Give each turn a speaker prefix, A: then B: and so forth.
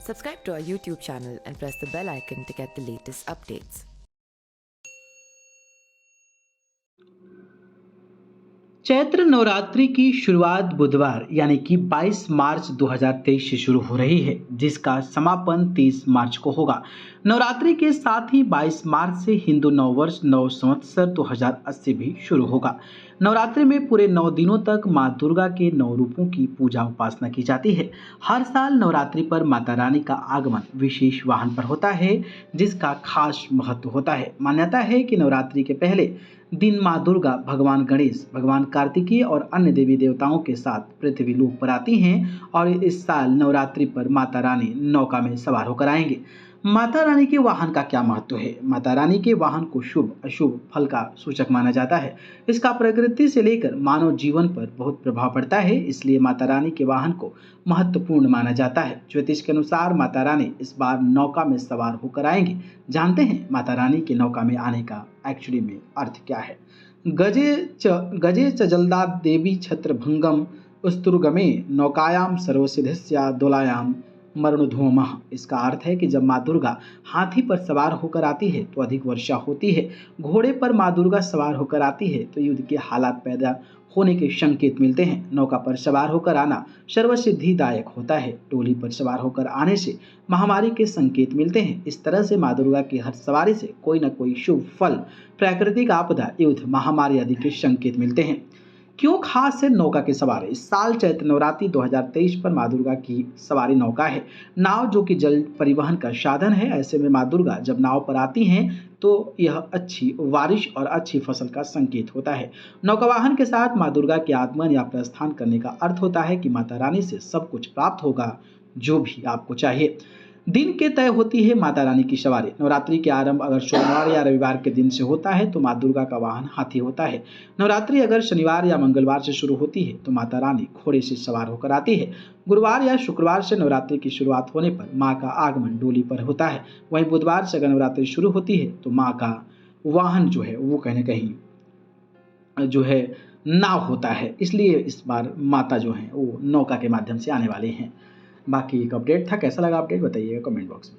A: Subscribe to our YouTube channel and press the bell icon to get the latest updates.
B: Chaitra Navratri की शुरुआत बुधवार यानी कि 22 मार्च 2023 से शुरू हो रही है, जिसका समापन 30 मार्च को होगा। नवरात्रि के साथ ही 22 मार्च से हिंदू नववर्ष नव संवत्सर 2080 भी शुरू होगा। नवरात्रि में पूरे 9 दिनों तक मां दुर्गा के 9 रूपों की पूजा उपासना की जाती है। हर साल नवरात्रि पर माता रानी का आगमन विशेष वाहन पर होता है, जिसका खास महत्व होता है। मान्यता है कि नवरात्रि के पहले दिन मां दुर्गा भगवान गणेश, भगवान कार्तिकेय और अन्य देवी देवताओं के साथ पृथ्वी लोक पर आती हैं और इस साल नवरात्रि पर माता रानी नौका में सवार होकर आएंगे। माता रानी के वाहन का क्या महत्व है? माता रानी के वाहन को शुभ अशुभ फल का सूचक माना जाता है। इसका प्रकृति से लेकर मानव जीवन पर बहुत प्रभाव पड़ता है, इसलिए माता रानी के वाहन को महत्वपूर्ण माना जाता है। ज्योतिष के अनुसार माता रानी इस बार नौका में सवार होकर आएंगी। जानते हैं माता रानी के नौका में आने का एक्चुअली में अर्थ क्या है। गजे च जलदा देवी छत्रभंगम स्तुर्गमे नौकायाम सर्वसिद्धिस्या दोलायाम मरणोधूमः। इसका अर्थ है कि जब माँ दुर्गा हाथी पर सवार होकर आती है तो अधिक वर्षा होती है। घोड़े पर माँ दुर्गा सवार होकर आती है तो युद्ध के हालात पैदा होने के संकेत मिलते हैं। नौका पर सवार होकर आना सर्वसिद्धिदायक होता है। टोली पर सवार होकर आने से महामारी के संकेत मिलते हैं। इस तरह से माँ दुर्गा की हर सवारी से कोई न कोई शुभ फल, प्राकृतिक आपदा, युद्ध, महामारी आदि के संकेत मिलते हैं। क्यों खास है नौका की सवारी? इस साल चैत्र नवरात्रि 2023 पर माँ दुर्गा की सवारी नौका है। नाव जो कि जल परिवहन का साधन है। ऐसे में माँ दुर्गा जब नाव पर आती हैं तो यह अच्छी बारिश और अच्छी फसल का संकेत होता है। नौका वाहन के साथ माँ दुर्गा के आगमन या प्रस्थान करने का अर्थ होता है कि माता रानी से सब कुछ प्राप्त होगा जो भी आपको चाहिए। दिन के तय होती है माता रानी की सवारी। नवरात्रि के आरंभ अगर सोमवार या रविवार के दिन से होता है तो माँ दुर्गा का वाहन हाथी होता है। नवरात्रि अगर शनिवार या मंगलवार से शुरू होती है तो माता रानी घोड़े से सवार होकर आती है। गुरुवार या शुक्रवार से नवरात्रि की शुरुआत होने पर माँ का आगमन डोली पर होता है। वहीं बुधवार से अगर नवरात्रि शुरू होती है तो माँ का वाहन जो है वो कहीं न कहीं जो है नाव होता है। इसलिए इस बार माता जो है वो नौका के माध्यम से आने वाले हैं। बाकी एक अपडेट था, कैसा लगा अपडेट बताइएगा कमेंट बॉक्स में।